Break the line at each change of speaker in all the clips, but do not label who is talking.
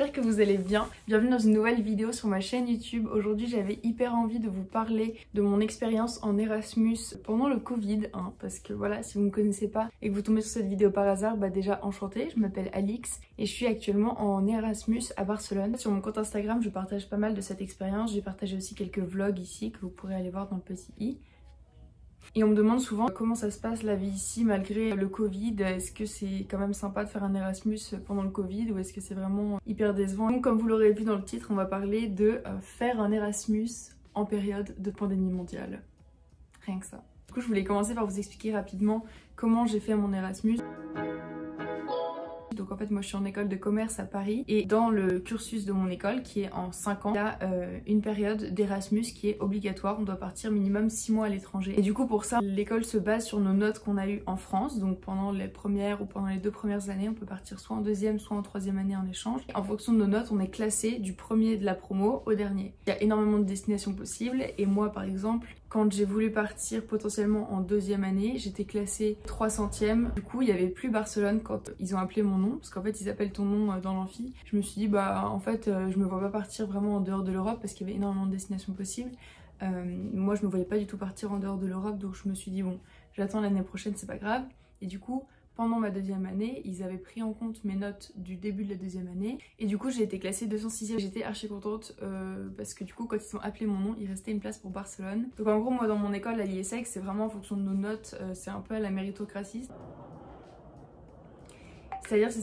j'espère que vous allez bien. Bienvenue dans une nouvelle vidéo sur ma chaîne YouTube. Aujourd'hui j'avais hyper envie de vous parler de mon expérience en Erasmus pendant le Covid, parce que voilà, si vous ne me connaissez pas et que vous tombez sur cette vidéo par hasard, bah déjà enchantée, je m'appelle Alix et je suis actuellement en Erasmus à Barcelone. Sur mon compte Instagram je partage pas mal de cette expérience, j'ai partagé aussi quelques vlogs ici que vous pourrez aller voir dans le petit i. Et on me demande souvent comment ça se passe la vie ici malgré le Covid, est-ce que c'est quand même sympa de faire un Erasmus pendant le Covid ou est-ce que c'est vraiment hyper décevant. Donc comme vous l'aurez vu dans le titre, on va parler de faire un Erasmus en période de pandémie mondiale. Rien que ça. Du coup je voulais commencer par vous expliquer rapidement comment j'ai fait mon Erasmus. Donc en fait moi je suis en école de commerce à Paris et dans le cursus de mon école qui est en 5 ans, il y a une période d'Erasmus qui est obligatoire, on doit partir minimum 6 mois à l'étranger. Et du coup pour ça l'école se base sur nos notes qu'on a eues en France, donc pendant les premières ou pendant les 2 premières années on peut partir soit en deuxième soit en troisième année en échange. Et en fonction de nos notes on est classé du premier de la promo au dernier. Il y a énormément de destinations possibles et moi par exemple quand j'ai voulu partir potentiellement en deuxième année, j'étais classée 300e. Du coup, il n'y avait plus Barcelone quand ils ont appelé mon nom, parce qu'en fait, ils appellent ton nom dans l'amphi. Je me suis dit, bah en fait, je me vois pas partir vraiment en dehors de l'Europe parce qu'il y avait énormément de destinations possibles. Moi, je me voyais pas du tout partir en dehors de l'Europe, donc je me suis dit, bon, j'attends l'année prochaine, c'est pas grave. Et du coup, pendant ma deuxième année, ils avaient pris en compte mes notes du début de la deuxième année et du coup j'ai été classée 206e. J'étais archi contente parce que du coup quand ils ont appelé mon nom, il restait une place pour Barcelone. Donc en gros moi dans mon école à l'IESEC c'est vraiment en fonction de nos notes, c'est un peu à la méritocratie. C'est-à-dire c'est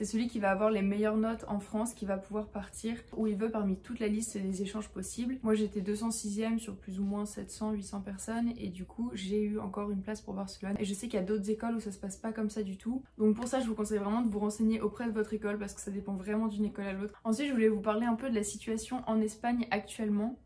celui qui va avoir les meilleures notes en France qui va pouvoir partir où il veut parmi toute la liste des échanges possibles. Moi j'étais 206e sur plus ou moins 700-800 personnes et du coup j'ai eu encore une place pour Barcelone. Et je sais qu'il y a d'autres écoles où ça se passe pas comme ça du tout. Donc pour ça je vous conseille vraiment de vous renseigner auprès de votre école parce que ça dépend vraiment d'une école à l'autre. Ensuite je voulais vous parler un peu de la situation en Espagne actuellement.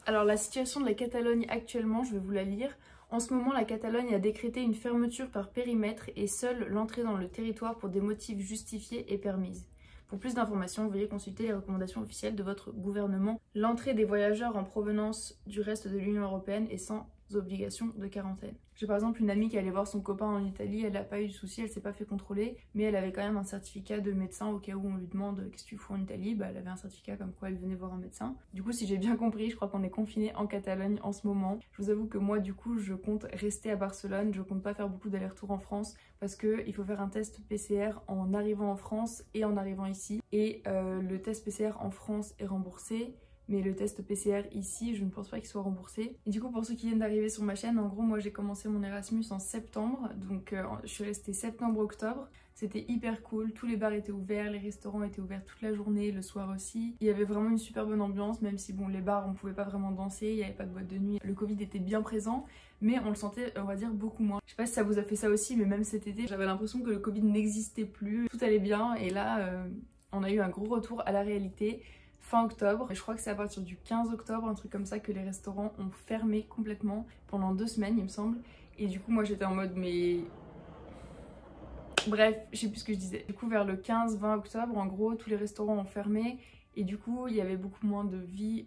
Alors la situation de la Catalogne actuellement, je vais vous la lire. En ce moment, la Catalogne a décrété une fermeture par périmètre et seule l'entrée dans le territoire pour des motifs justifiés est permise. Pour plus d'informations, veuillez consulter les recommandations officielles de votre gouvernement. L'entrée des voyageurs en provenance du reste de l'Union européenne est sans obligation de quarantaine. J'ai par exemple une amie qui allait voir son copain en Italie, elle n'a pas eu de soucis, elle s'est pas fait contrôler, mais elle avait quand même un certificat de médecin au cas où on lui demande qu'est-ce que tu fais en Italie, bah elle avait un certificat comme quoi elle venait voir un médecin. Du coup si j'ai bien compris, je crois qu'on est confiné en Catalogne en ce moment. Je vous avoue que moi du coup je compte rester à Barcelone, je compte pas faire beaucoup d'allers-retours en France parce que il faut faire un test PCR en arrivant en France et en arrivant ici et le test PCR en France est remboursé. Mais le test PCR ici, je ne pense pas qu'il soit remboursé. Et du coup, pour ceux qui viennent d'arriver sur ma chaîne, en gros, moi j'ai commencé mon Erasmus en septembre. Donc je suis restée septembre-octobre. C'était hyper cool, tous les bars étaient ouverts, les restaurants étaient ouverts toute la journée, le soir aussi. Il y avait vraiment une super bonne ambiance, même si bon, les bars on pouvait pas vraiment danser, il n'y avait pas de boîte de nuit. Le Covid était bien présent, mais on le sentait, on va dire, beaucoup moins. Je sais pas si ça vous a fait ça aussi, mais même cet été, j'avais l'impression que le Covid n'existait plus. Tout allait bien et là, on a eu un gros retour à la réalité. Fin octobre, et je crois que c'est à partir du 15 octobre, un truc comme ça, que les restaurants ont fermé complètement pendant 2 semaines il me semble. Et du coup moi j'étais en mode mais... Bref, je sais plus ce que je disais. Du coup vers le 15-20 octobre en gros tous les restaurants ont fermé. Et du coup, il y avait beaucoup moins de vie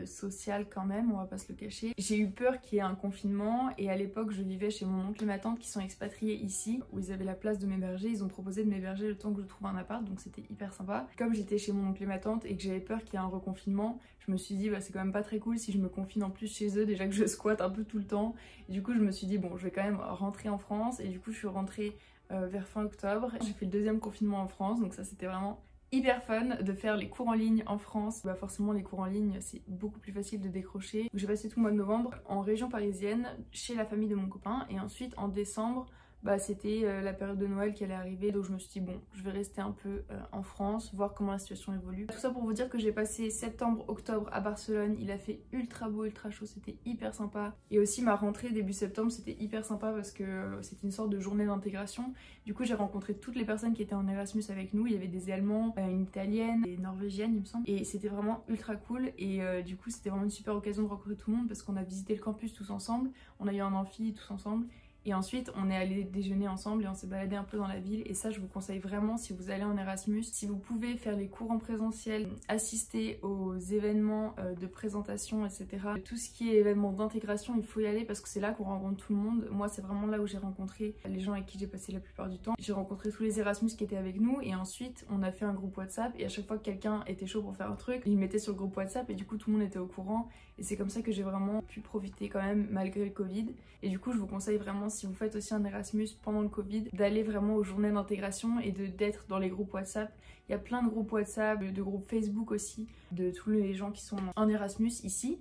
sociale quand même, on va pas se le cacher. J'ai eu peur qu'il y ait un confinement et à l'époque, je vivais chez mon oncle et ma tante qui sont expatriés ici, où ils avaient la place de m'héberger. Ils ont proposé de m'héberger le temps que je trouve un appart, donc c'était hyper sympa. Comme j'étais chez mon oncle et ma tante et que j'avais peur qu'il y ait un reconfinement, je me suis dit bah c'est quand même pas très cool si je me confine en plus chez eux, déjà que je squatte un peu tout le temps. Et du coup, je me suis dit bon, je vais quand même rentrer en France et du coup, je suis rentrée vers fin octobre. J'ai fait le 2e confinement en France, donc ça c'était vraiment hyper fun de faire les cours en ligne en France. Bah forcément les cours en ligne c'est beaucoup plus facile de décrocher. J'ai passé tout le mois de novembre en région parisienne chez la famille de mon copain et ensuite en décembre bah c'était la période de Noël qui allait arriver, donc je me suis dit bon je vais rester un peu en France, voir comment la situation évolue. Tout ça pour vous dire que j'ai passé septembre-octobre à Barcelone, il a fait ultra beau, ultra chaud, c'était hyper sympa. Et aussi ma rentrée début septembre c'était hyper sympa parce que c'était une sorte de journée d'intégration. Du coup j'ai rencontré toutes les personnes qui étaient en Erasmus avec nous, il y avait des Allemands, une Italienne, des Norvégiennes il me semble. Et c'était vraiment ultra cool et du coup c'était vraiment une super occasion de rencontrer tout le monde parce qu'on a visité le campus tous ensemble, on a eu un amphi tous ensemble. Et ensuite, on est allé déjeuner ensemble et on s'est baladé un peu dans la ville. Et ça, je vous conseille vraiment si vous allez en Erasmus. Si vous pouvez faire les cours en présentiel, assister aux événements de présentation, etc. Tout ce qui est événements d'intégration, il faut y aller parce que c'est là qu'on rencontre tout le monde. Moi, c'est vraiment là où j'ai rencontré les gens avec qui j'ai passé la plupart du temps. J'ai rencontré tous les Erasmus qui étaient avec nous et ensuite, on a fait un groupe WhatsApp et à chaque fois que quelqu'un était chaud pour faire un truc, il mettait sur le groupe WhatsApp et du coup, tout le monde était au courant. Et c'est comme ça que j'ai vraiment pu profiter quand même malgré le Covid. Et du coup, je vous conseille vraiment, si vous faites aussi un Erasmus pendant le Covid, d'aller vraiment aux journées d'intégration et d'être dans les groupes WhatsApp. Il y a plein de groupes WhatsApp, de groupes Facebook aussi, de tous les gens qui sont en Erasmus ici.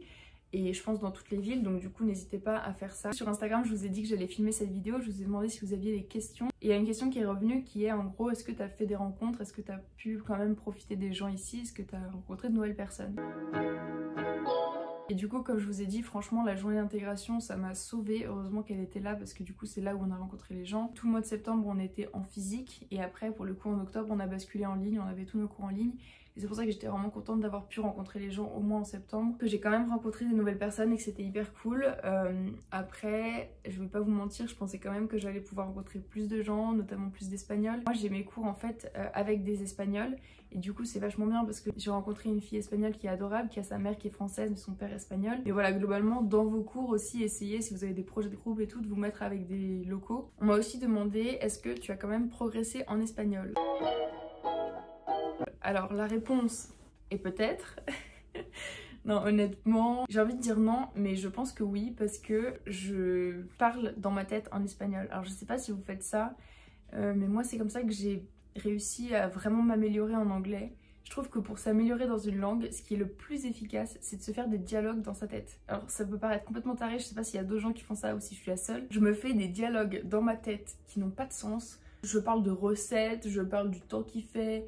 Et je pense dans toutes les villes, donc du coup n'hésitez pas à faire ça. Sur Instagram, je vous ai dit que j'allais filmer cette vidéo, je vous ai demandé si vous aviez des questions. Et il y a une question qui est revenue qui est en gros, est-ce que tu as fait des rencontres? Est-ce que tu as pu quand même profiter des gens ici? Est-ce que tu as rencontré de nouvelles personnes? Et du coup, comme je vous ai dit, franchement, la journée d'intégration, ça m'a sauvée. Heureusement qu'elle était là parce que du coup, c'est là où on a rencontré les gens. Tout le mois de septembre, on était en physique et après, pour le coup, en octobre, on a basculé en ligne, on avait tous nos cours en ligne. Et c'est pour ça que j'étais vraiment contente d'avoir pu rencontrer les gens au moins en septembre. Que j'ai quand même rencontré des nouvelles personnes et que c'était hyper cool. Après, je vais pas vous mentir, je pensais quand même que j'allais pouvoir rencontrer plus de gens, notamment plus d'Espagnols. Moi, j'ai mes cours en fait avec des Espagnols. Et du coup, c'est vachement bien parce que j'ai rencontré une fille espagnole qui est adorable, qui a sa mère qui est française mais son père est espagnol. Et voilà, globalement, dans vos cours aussi, essayez, si vous avez des projets de groupe et tout, de vous mettre avec des locaux. On m'a aussi demandé, est-ce que tu as quand même progressé en espagnol? Alors, la réponse est peut-être. Non, honnêtement, j'ai envie de dire non, mais je pense que oui, parce que je parle dans ma tête en espagnol. Alors, je sais pas si vous faites ça, mais moi, c'est comme ça que j'ai réussi à vraiment m'améliorer en anglais. Je trouve que pour s'améliorer dans une langue, ce qui est le plus efficace, c'est de se faire des dialogues dans sa tête. Alors ça peut paraître complètement taré, je sais pas s'il y a d'autres gens qui font ça ou si je suis la seule. Je me fais des dialogues dans ma tête qui n'ont pas de sens. Je parle de recettes, je parle du temps qu'il fait,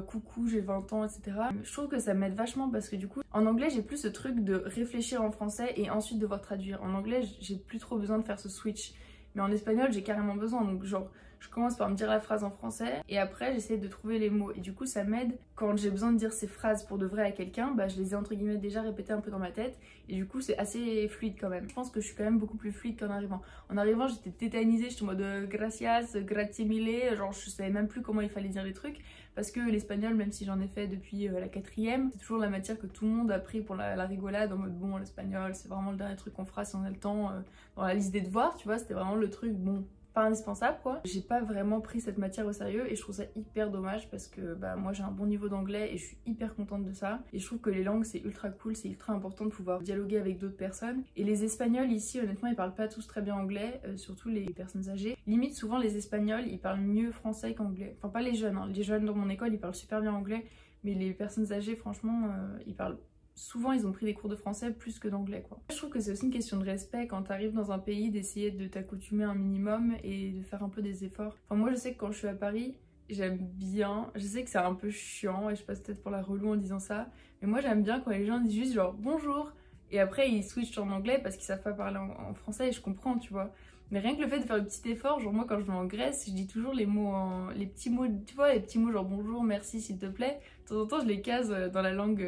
coucou j'ai 20 ans, etc. Je trouve que ça m'aide vachement parce que du coup, en anglais j'ai plus ce truc de réfléchir en français et ensuite devoir traduire. En anglais j'ai plus trop besoin de faire ce switch. Mais en espagnol j'ai carrément besoin, donc genre je commence par me dire la phrase en français et après j'essaie de trouver les mots et du coup ça m'aide quand j'ai besoin de dire ces phrases pour de vrai à quelqu'un, bah je les ai entre guillemets déjà répétées un peu dans ma tête et du coup c'est assez fluide quand même. Je pense que je suis quand même beaucoup plus fluide qu'en arrivant. En arrivant j'étais tétanisée, j'étais en mode gracias, grazie mille, genre je savais même plus comment il fallait dire les trucs parce que l'espagnol, même si j'en ai fait depuis la 4e, c'est toujours la matière que tout le monde a pris pour la rigolade en mode bon l'espagnol c'est vraiment le dernier truc qu'on fera si on a le temps dans la liste des devoirs, tu vois, c'était vraiment le truc bon pas indispensable quoi. J'ai pas vraiment pris cette matière au sérieux et je trouve ça hyper dommage parce que bah moi j'ai un bon niveau d'anglais et je suis hyper contente de ça et je trouve que les langues c'est ultra cool, c'est ultra important de pouvoir dialoguer avec d'autres personnes et les Espagnols ici honnêtement ils parlent pas tous très bien anglais, surtout les personnes âgées. Limite souvent les Espagnols ils parlent mieux français qu'anglais, enfin pas les jeunes hein. Les jeunes dans mon école ils parlent super bien anglais mais les personnes âgées franchement ils parlent souvent ils ont pris des cours de français plus que d'anglais quoi. Je trouve que c'est aussi une question de respect quand t'arrives dans un pays d'essayer de t'accoutumer un minimum et de faire un peu des efforts. Enfin moi je sais que quand je suis à Paris j'aime bien, je sais que c'est un peu chiant et je passe peut-être pour la relou en disant ça, mais moi j'aime bien quand les gens disent juste genre bonjour et après ils switchent en anglais parce qu'ils savent pas parler en français et je comprends tu vois. Mais rien que le fait de faire le petit effort, genre moi quand je vais en Grèce, je dis toujours les mots, les petits mots, tu vois, les petits mots genre bonjour, merci, s'il te plaît. De temps en temps je les case dans la langue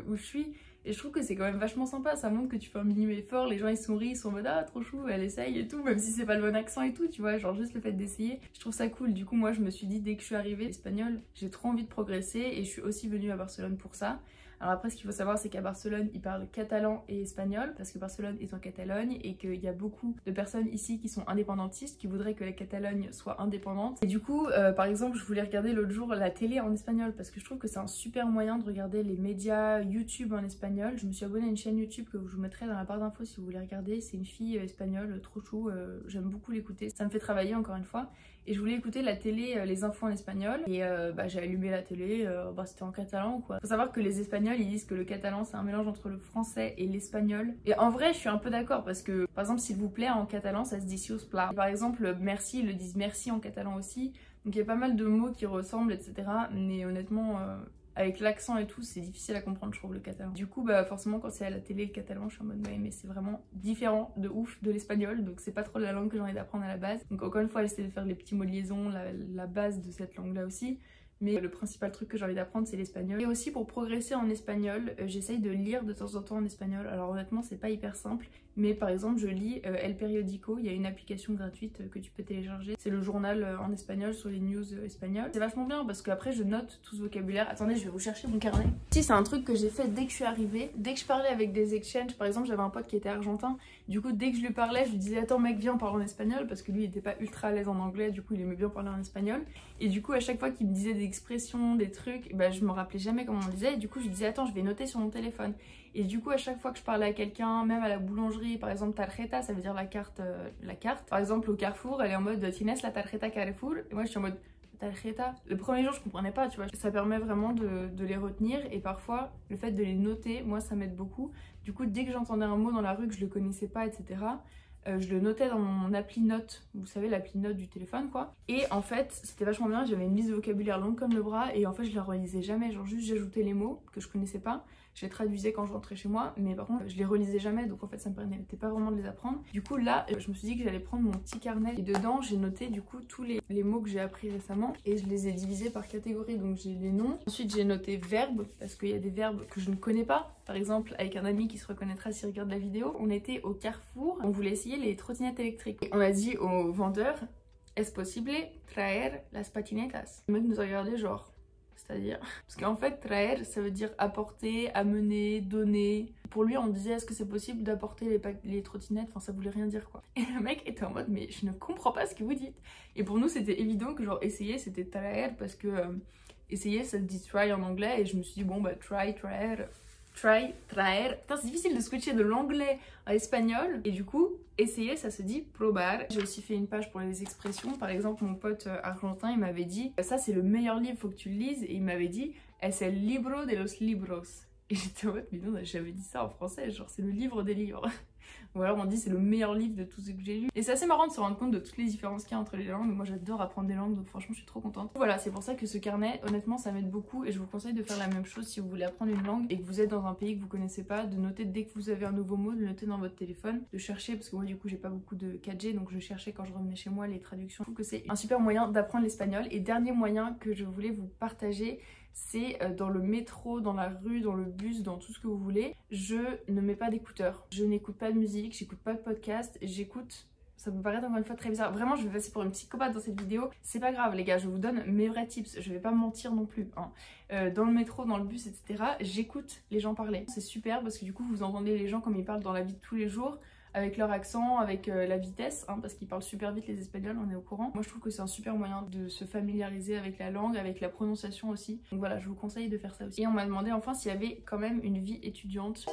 où je suis. Et je trouve que c'est quand même vachement sympa, ça montre que tu fais un minimum effort, les gens ils sourient, ils sont en mode ah trop chou, elle essaye et tout, même si c'est pas le bon accent et tout, tu vois, genre juste le fait d'essayer, je trouve ça cool. Du coup moi je me suis dit dès que je suis arrivée l'espagnol, j'ai trop envie de progresser et je suis aussi venue à Barcelone pour ça. Alors après ce qu'il faut savoir c'est qu'à Barcelone ils parlent catalan et espagnol parce que Barcelone est en Catalogne et qu'il y a beaucoup de personnes ici qui sont indépendantistes qui voudraient que la Catalogne soit indépendante. Et du coup par exemple je voulais regarder l'autre jour la télé en espagnol parce que je trouve que c'est un super moyen de regarder les médias YouTube en espagnol. Je me suis abonnée à une chaîne YouTube que je vous mettrai dans la barre d'infos si vous voulez regarder. C'est une fille espagnole trop chou, j'aime beaucoup l'écouter, ça me fait travailler encore une fois. Et je voulais écouter la télé, les infos en espagnol. Et j'ai allumé la télé, c'était en catalan quoi. Faut savoir que les Espagnols ils disent que le catalan c'est un mélange entre le français et l'espagnol. Et en vrai je suis un peu d'accord parce que par exemple s'il vous plaît en catalan ça se dit si us plat. Par exemple merci ils le disent merci en catalan aussi. Donc il y a pas mal de mots qui ressemblent etc. Mais honnêtement avec l'accent et tout c'est difficile à comprendre je trouve le catalan. Du coup bah forcément quand c'est à la télé le catalan je suis en mode mais c'est vraiment différent de ouf de l'espagnol donc c'est pas trop la langue que j'ai envie d'apprendre à la base. Donc encore une fois j'essaie de faire les petits mots de liaison, la base de cette langue là aussi. Mais le principal truc que j'ai envie d'apprendre c'est l'espagnol. Et aussi pour progresser en espagnol, j'essaye de lire de temps en temps en espagnol. Alors honnêtement c'est pas hyper simple, mais par exemple je lis El Periódico, il y a une application gratuite que tu peux télécharger. C'est le journal en espagnol sur les news espagnoles. C'est vachement bien parce qu'après je note tout ce vocabulaire. Attendez, je vais vous chercher mon carnet. Si, c'est un truc que j'ai fait dès que je suis arrivée. Dès que je parlais avec des exchanges, par exemple j'avais un pote qui était argentin, du coup dès que je lui parlais je lui disais attends mec viens on parle en espagnol, parce que lui il était pas ultra à l'aise en anglais, du coup il aimait bien parler en espagnol. Et du coup à chaque fois qu'il me disait des expressions, des trucs, bah je me rappelais jamais comment on disait, et du coup je lui disais attends je vais noter sur mon téléphone. Et du coup à chaque fois que je parlais à quelqu'un, même à la boulangerie, par exemple tarjeta ça veut dire la carte, par exemple au Carrefour elle est en mode tienes la tarjeta Carrefour, et moi je suis en mode tarjeta. Le premier jour je comprenais pas, tu vois, ça permet vraiment de les retenir, et parfois le fait de les noter, moi ça m'aide beaucoup. Du coup dès que j'entendais un mot dans la rue que je le connaissais pas, etc., je le notais dans mon appli note, vous savez l'appli note du téléphone quoi. Et en fait c'était vachement bien, j'avais une liste de vocabulaire longue comme le bras, et en fait je la relisais jamais, genre juste j'ajoutais les mots que je connaissais pas, je les traduisais quand je rentrais chez moi, mais par contre je les relisais jamais, donc en fait ça me permettait pas vraiment de les apprendre. Du coup là je me suis dit que j'allais prendre mon petit carnet, et dedans j'ai noté du coup tous les mots que j'ai appris récemment, et je les ai divisés par catégorie, donc j'ai les noms. Ensuite j'ai noté verbes, parce qu'il y a des verbes que je ne connais pas. Par exemple avec un ami qui se reconnaîtra s'il regarde la vidéo, on était au Carrefour, on voulait essayer les trottinettes électriques. Et on a dit au vendeur est-ce possible traer las patinetas? Le mec nous a regardé genre c'est-à-dire, parce qu'en fait traer ça veut dire apporter, amener, donner. Pour lui on disait est-ce que c'est possible d'apporter les trottinettes, enfin ça voulait rien dire quoi. Et le mec était en mode mais je ne comprends pas ce que vous dites. Et pour nous c'était évident que genre essayer c'était traer, parce que essayer ça se dit try en anglais, et je me suis dit bon bah try, traer. Putain, c'est difficile de switcher de l'anglais à l'espagnol. Et du coup, essayer, ça se dit probar. J'ai aussi fait une page pour les expressions. Par exemple, mon pote argentin, il m'avait dit ça c'est le meilleur livre, faut que tu le lises. Et il m'avait dit es el libro de los libros. Et j'étais en mode mais non, j'avais dit ça en français, genre c'est le livre des livres. Ou alors on dit c'est le meilleur livre de tout ce que j'ai lu. Et c'est assez marrant de se rendre compte de toutes les différences qu'il y a entre les langues. Moi j'adore apprendre des langues, donc franchement je suis trop contente. Voilà, c'est pour ça que ce carnet, honnêtement ça m'aide beaucoup, et je vous conseille de faire la même chose si vous voulez apprendre une langue et que vous êtes dans un pays que vous connaissez pas, de noter dès que vous avez un nouveau mot, de le noter dans votre téléphone, de chercher, parce que moi du coup j'ai pas beaucoup de 4G, donc je cherchais quand je revenais chez moi les traductions. Je trouve que c'est un super moyen d'apprendre l'espagnol. Et dernier moyen que je voulais vous partager, c'est dans le métro, dans la rue, dans le bus, dans tout ce que vous voulez, je ne mets pas d'écouteurs. Je n'écoute pas de musique, j'écoute pas de podcast, j'écoute... Ça peut paraître encore une fois très bizarre. Vraiment, je vais passer pour une psychopathe dans cette vidéo. C'est pas grave les gars, je vous donne mes vrais tips. Je vais pas mentir non plus. Hein. Dans le métro, dans le bus, etc. j'écoute les gens parler. C'est super parce que du coup, vous entendez les gens comme ils parlent dans la vie de tous les jours, avec leur accent, avec la vitesse, hein, parce qu'ils parlent super vite les Espagnols, on est au courant. Moi je trouve que c'est un super moyen de se familiariser avec la langue, avec la prononciation aussi. Donc voilà, je vous conseille de faire ça aussi. Et on m'a demandé enfin s'il y avait quand même une vie étudiante.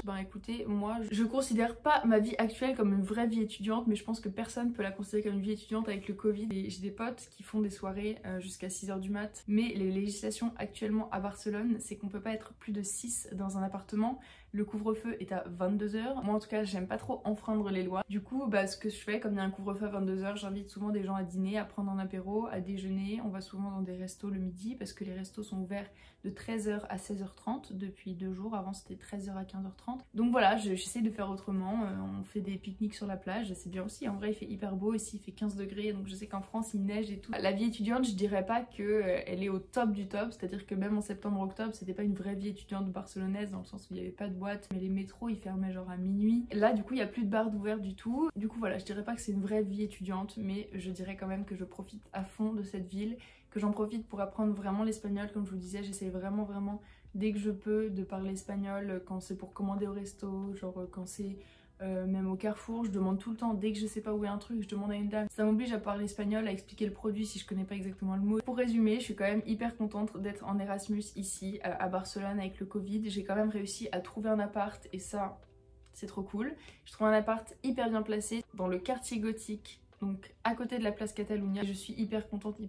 Ben écoutez, moi je considère pas ma vie actuelle comme une vraie vie étudiante, mais je pense que personne peut la considérer comme une vie étudiante avec le Covid. Et j'ai des potes qui font des soirées jusqu'à 6h du mat, mais les législations actuellement à Barcelone, c'est qu'on peut pas être plus de 6 dans un appartement. Le couvre-feu est à 22h. Moi en tout cas j'aime pas trop enfreindre les lois. Du coup bah ce que je fais, comme il y a un couvre-feu à 22h, j'invite souvent des gens à dîner, à prendre un apéro, à déjeuner. On va souvent dans des restos le midi parce que les restos sont ouverts de 13h à 16h30 depuis 2 jours. Avant c'était 13h à 15h30. Donc voilà, j'essaie de faire autrement. On fait des pique-niques sur la plage, c'est bien aussi. En vrai il fait hyper beau ici, il fait 15 degrés, donc je sais qu'en France il neige et tout. La vie étudiante je dirais pas que elle est au top du top, c'est-à-dire que même en septembre-octobre c'était pas une vraie vie étudiante barcelonaise dans le sens où il y avait pas de boîte, mais les métros ils fermaient genre à minuit. Là du coup il y a plus de bars d'ouvert du tout. Du coup voilà, je dirais pas que c'est une vraie vie étudiante, mais je dirais quand même que je profite à fond de cette ville, que j'en profite pour apprendre vraiment l'espagnol. Comme je vous disais, j'essaie vraiment dès que je peux de parler espagnol, quand c'est pour commander au resto, genre quand c'est même au Carrefour, je demande tout le temps, dès que je sais pas où est un truc, je demande à une dame. Ça m'oblige à parler espagnol, à expliquer le produit si je connais pas exactement le mot. Pour résumer, je suis quand même hyper contente d'être en Erasmus ici à Barcelone avec le Covid. J'ai quand même réussi à trouver un appart et ça, c'est trop cool. Je trouve un appart hyper bien placé dans le quartier gothique, donc à côté de la place Catalunya. Je suis hyper contente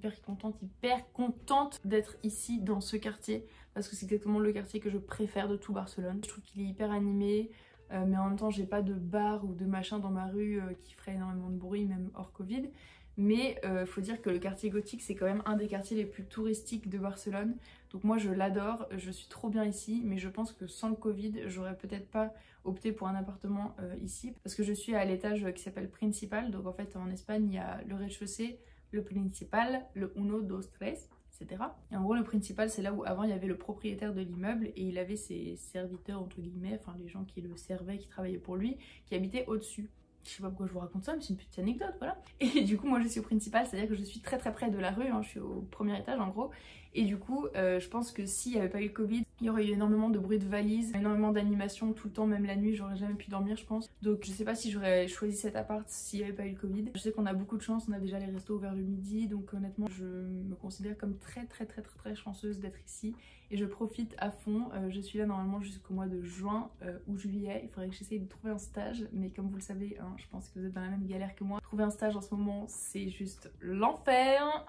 d'être ici dans ce quartier parce que c'est exactement le quartier que je préfère de tout Barcelone. Je trouve qu'il est hyper animé. Mais en même temps j'ai pas de bar ou de machin dans ma rue qui ferait énormément de bruit même hors Covid. Mais faut dire que le quartier gothique c'est quand même un des quartiers les plus touristiques de Barcelone. Donc moi je l'adore, je suis trop bien ici, mais je pense que sans le Covid j'aurais peut-être pas opté pour un appartement ici. Parce que je suis à l'étage qui s'appelle Principal, donc en fait en Espagne il y a le rez-de-chaussée, le principal, le uno, dos, tres, etc. Et en gros, le principal, c'est là où avant il y avait le propriétaire de l'immeuble et il avait ses serviteurs, entre guillemets, enfin les gens qui le servaient, qui travaillaient pour lui, qui habitaient au-dessus. Je sais pas pourquoi je vous raconte ça, mais c'est une petite anecdote, voilà. Et du coup, moi je suis au principal, c'est-à-dire que je suis très très près de la rue, hein, je suis au premier étage en gros. Et du coup, je pense que s'il n'y avait pas eu le Covid, il y aurait eu énormément de bruit de valises, énormément d'animations tout le temps, même la nuit, j'aurais jamais pu dormir, je pense. Donc je sais pas si j'aurais choisi cet appart s'il n'y avait pas eu le Covid. Je sais qu'on a beaucoup de chance, on a déjà les restos ouverts le midi, donc honnêtement, je me considère comme très chanceuse d'être ici. Et je profite à fond, je suis là normalement jusqu'au mois de juin ou juillet. Il faudrait que j'essaye de trouver un stage, mais comme vous le savez, hein, je pense que vous êtes dans la même galère que moi. Trouver un stage en ce moment, c'est juste l'enfer.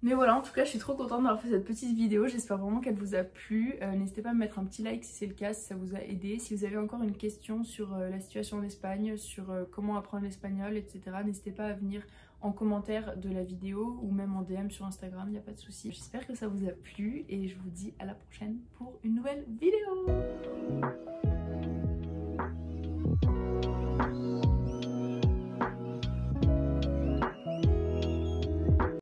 Mais voilà, en tout cas, je suis trop contente d'avoir fait cette petite vidéo. J'espère vraiment qu'elle vous a plu. N'hésitez pas à me mettre un petit like si c'est le cas, si ça vous a aidé. Si vous avez encore une question sur la situation en Espagne, sur comment apprendre l'espagnol, etc., n'hésitez pas à venir en commentaire de la vidéo ou même en DM sur Instagram, il n'y a pas de souci. J'espère que ça vous a plu et je vous dis à la prochaine pour une nouvelle vidéo.